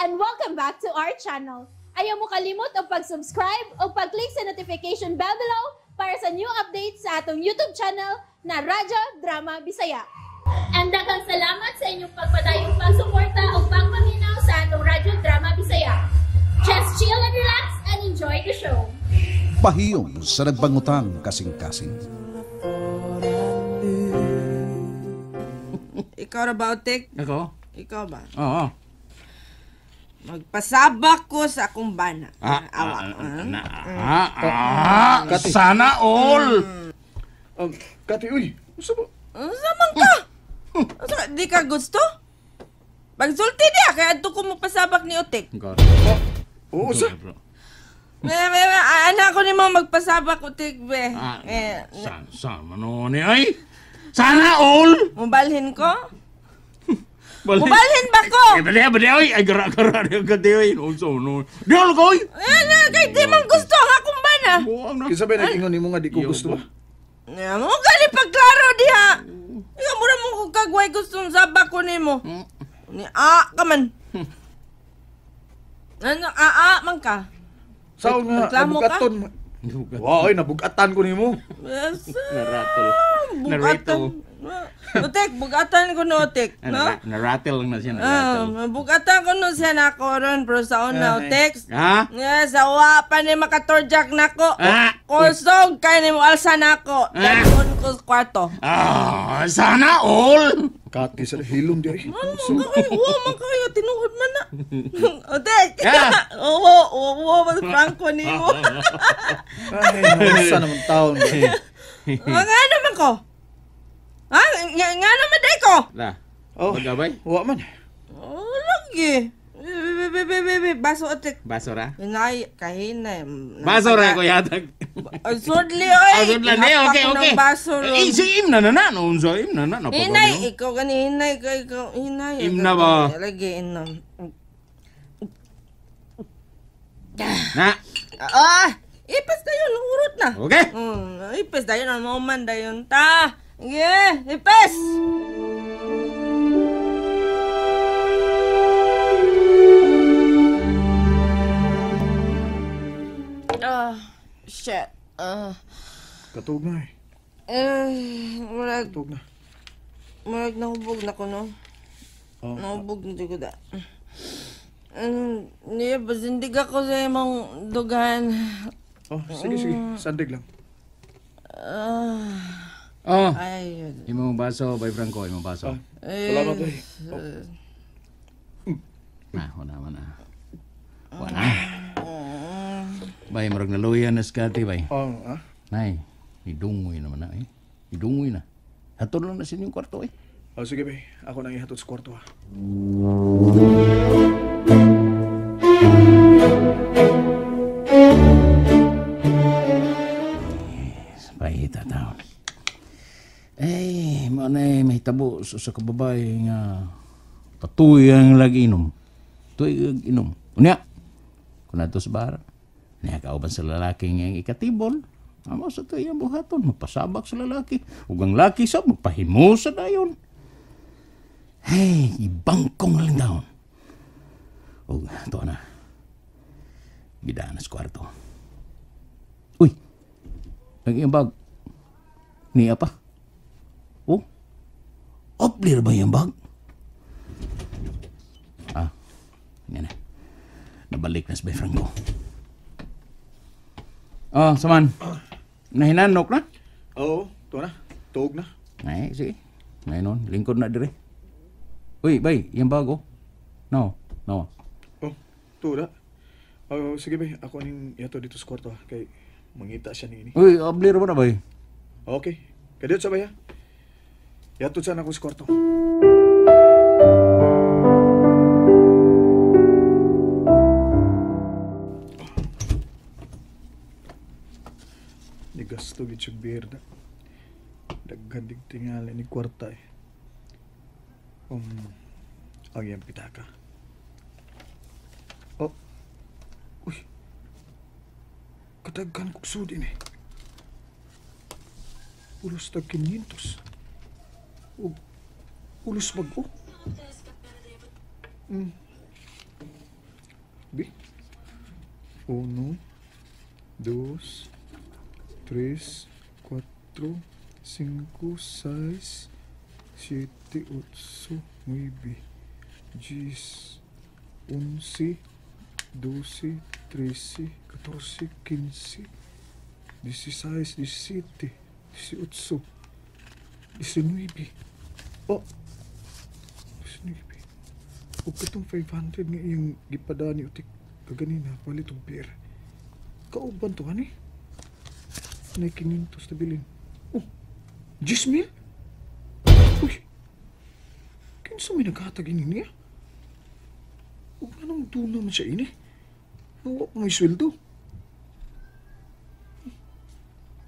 and welcome back to our channel. Ayaw mo kalimot o pag-subscribe o pag-click sa notification bell below para sa new updates sa atong YouTube channel na Radyo Drama Bisaya. And daghang salamat sa inyong pagpadayong pagsuporta o pagpaminaw sa atong Radyo Drama Bisaya. Just chill and relax and enjoy the show. Pahiyong sa nagbangutang kasing-kasing. Ikaw na ba, Otik? Ako? Ikaw ba? Oo. Magpasabak ko sa akong bana. Sana all! Kati, uy! Gusto mo? Saman ka? Di ka gusto? Pagsulti niya, kaya ito ko magpasabak ni Otik. Oo, sa? Anak ko ni mo magpasabak, Otik, be. Sana no ni ay? Sana all! Mubalhin ko? Mubalhin ba ko? Bade, oy! Ay, gara-gara niya kati, oy! Unso, no? Di all ko, oy! Kaya di man gusto ang akong bana. Kisa ba nag-ingon ni mo nga di ko gusto ba? Mo gali pagklaro diha. Ikaw mura mo kung kagway gustong sabak ko ni mo. Ni ka man. Ano, man ka? Sao nga, reklamo ka? nabugaton. Wow, ay, nabugatan ko ni mo. Naratol. Bugatan. Otek, bugatan ko no, Otek. No? Narattle lang na siya, narattle. Bugatan ko no siya na ako ron, pero sa una, Otek. Ha? Sawa pa ni makatorjak na ko. Kusog kay ni mo alsa na ko. Dagon ko sa kwarto. Sana all! Kati sa hilom di ay. Man kayo, tinuod man na. Otek! Oo, mas Franco ni mo. Ay, nausa naman taon. Nga naman ko. Ha? Nga naman day ko. Na, Oh, magabay? wa man. Lagi. Baso, Otek. Basura? Hinay, kahinay. Basura ko yatag. Sudli, oy. Sudlan, okay. Baso, Si Imna na na, noon sa Imna na. hinay, ikaw gani, hinay ka, ikaw, hinay. Imna ba? Lagi, inom. Na, Ipes na yun, urot na. okay? Ipes na yun, ang moment na yun, ta. Sige, ipes! Shit. Katog na eh. Katog na. Marag nahubog na ko, no? Oh, Nahubog na ko da. Niya, basindig ako sa imong dugan. oh, sige. Sandig lang. Oh, Ay, imong baso, Bay Franco, imong baso. Salamat eh. Na, wala man na. Wala. Bay, marag naluyan na skati, bay. Oh, Nay, idungoy naman na, eh. Idungoy na. Hatod lang na sa inyong kwarto, eh. Oh, sige ba. Ako nang ihatod sa kwarto ha. Pahita taon. Eh, manay may tabo sa kababay nga patuloy ang lagi inom. Tuloy ang inom. Unya, kung nato sa bar, nakauban sa lalaki nga ikatibol, amo sa tuloy ang buhaton, magpasabak sa lalaki. Ug ang laki sa magpahimo sa dayon. Hey, ibangkong lang daon. Ug, ito na. Gidaan na sa kwarto. Uy! Ang iyong bag. Niya pa. Oh? Oplir ba yung bag? Yan na. Nabalik na sa Bay Franco. Oh, saman. Nahinanok na? Oo, ito na. Tuog na. Ay, sige. Ngayon, lingkod na dire. Uy, bay, yung bag oh. No. Oh, ito na. Oh, sige ba. Ako ning ihatod dito sa kwarto ha. Kay mangita siya ni ini. Uy, oplir mo na bay. Okay. Kadiyot sa baya. Ihatod sana ako sa kwarto. Gasto gid siya birda. Daghan dig tingali ni kwarta eh. Ang iyang pitaka. Oh. Uy. Kadaghan kong sudin eh. Ulos tag 500. Ulos mag-o. Bi? 1, 2, 3, 4, 5, 6, 7, 8, 9, 10, 11, 12, 13, 14, 15, 16, 17, 18, 19. Oh, 19. O katong 500 nga iyang gipadaan ni Utik kaganina, palit og beer. Kauban to, hani? Nay 500 na bilin. Oh, 10,000? Uy, kinsa may naghatag ini niya? Huwag na nang doon naman siya ini. Nawa pa may sweldo.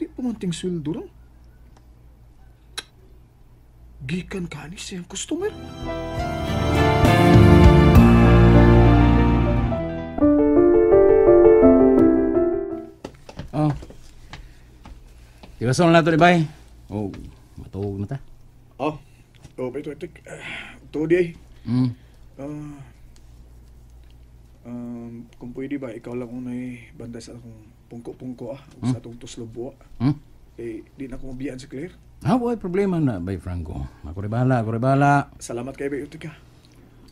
Di pa manting sweldo rin. Gikan ka ni siyang customer. Oh. Tibason na ito, di ba? Oh, matuog na ta. Oh, ito. Ito di Hmm. kung pwede ba, ikaw lang unay banda sa akong pungko-pungko o sa atong tuslobo. Hmm? Di na ako mabiyaan si Claire. Ah, boy, problema na, bay Franco. Ako rin bahala. Salamat kayo, Bay Utik, ha.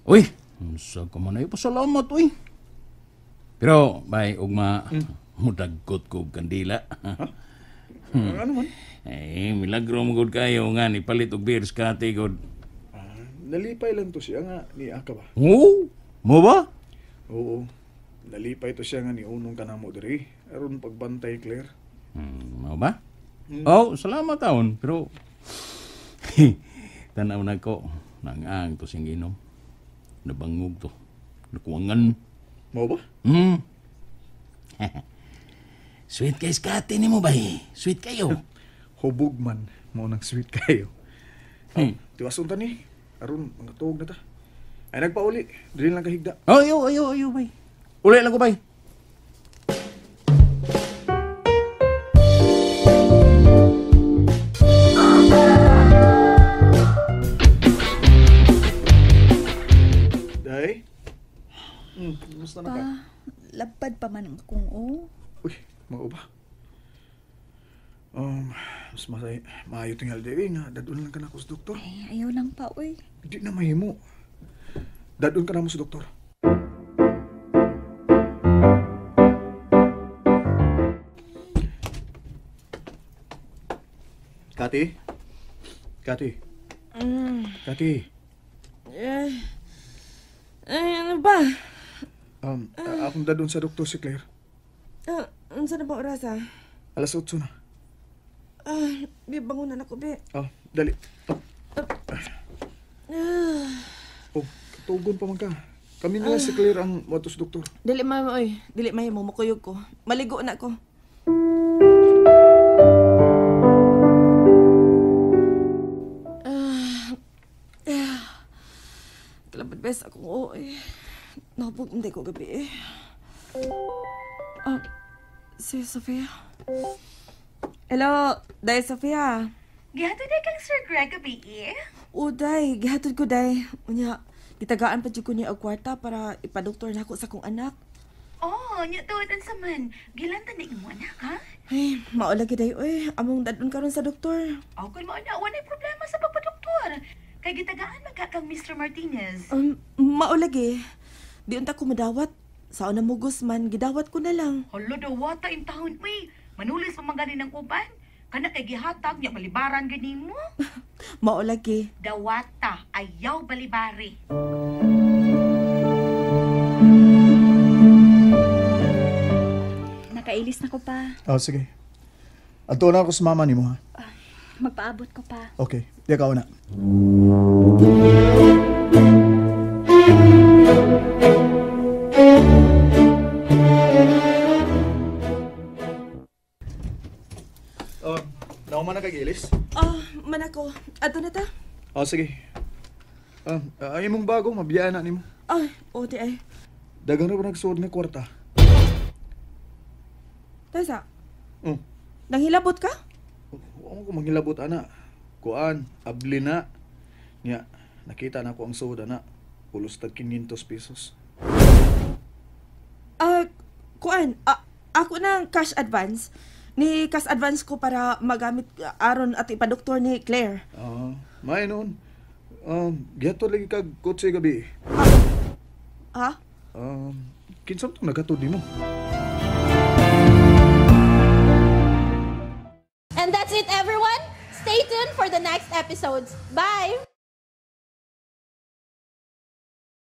Uy, sa ko man ay pasalamat, uy. Pero, bay, ugma, mudagkot ko og kandila. Ano man? Eh, milagro mo gud kayo nga, ni palit og beers ka, tigod. Nalipay lang to siya nga ni Aka ba? Oo, mo ba? Oo. Nalipay to siya nga ni Unong kanamo diri. Aron pagbantay, Claire. Mo ba? Oh, salamat taon. Pero, tanaw na ko, nangang to sing inom. Nabangog to. Nakuwangan. Mao ba? Sweet kay skate ni mo ba eh? Sweet kayo. Hubog man. Mao nang sweet kayo. Tiwason ta ni. Aron mga tuog na ta. Ay nagpauli. Dili lang kahigda. Oh, ayo, bay. Uli lang ko, bay. Day? Kumusta na ka? Lapad pa man akong Uy, mao ba? Mas maayo tingal di nga dadun lang ka na ko sa doktor. Ay, ayaw lang pa, uy. Hindi na mahimo. Dadun ka na mo sa doktor. Kati? Kati? Kati? Ano ba? Akong dadun sa doktor si Claire. Saan na ba orasa? Alas 8 na. Bangunan ako, be. Dali. Katugon pa man ka. Kami na si Claire ang watos doktor. Dili mahimo, oy. Dili mahimo, makuyog ko. Maligo na ko. Kalabad bes ako, oy. Napag hindi ko gabi, si Sofia. Hello, Day Sofia. Gihatod na kang Sir Greg gabi Day. Gihatod ko, Day. Unya, gitagaan pa dyan ko niya og kwarta para ipadoktor na ako sa kong anak. Oh, nya tuwadan sa man. Gilantan na imo anak, ha? Ay, maulagi, Day. Uy, among dadon karon sa doktor. Kung mauna, walay problema sa pagpadoktor. Kay gitagaan man ka kang Mr. Martinez. Maulagi. Di unta ko madawat. Sao na mugos man, gidawat ko na lang. Hala, dawata in taon, uy. Manulis pa man ganin ng uban. Kana kay gihatag, nya balibaran ganin mo. Maulagi. Dawata, ayaw balibari. Nakailis na ko pa. Sige. Ato na ako sa mama ni mo, ha? Magpaabot ko pa. Okay. Di ka na. Nauman na kag-ilis? Manako. Ato na ta? Sige. Ay mong bago, mabiyaan na ni mo. Di ay. Dagang na ba nagsuod ng kwarta? Tasa, Oh, nanghilabot ka? huwag ko manghilabot, ana. Kuan, abli na. Nya, nakita na ko ang suod, ana. Ulos tag 500 pesos. kuan, ako ng cash advance. Ni cash advance ko para magamit aron at ipadoktor ni Claire. May noon. Gihato lagi kag kotse gabi. Ha? Kinsam tong nagatod nimo? And that's it, everyone. Stay tuned for the next episodes. Bye!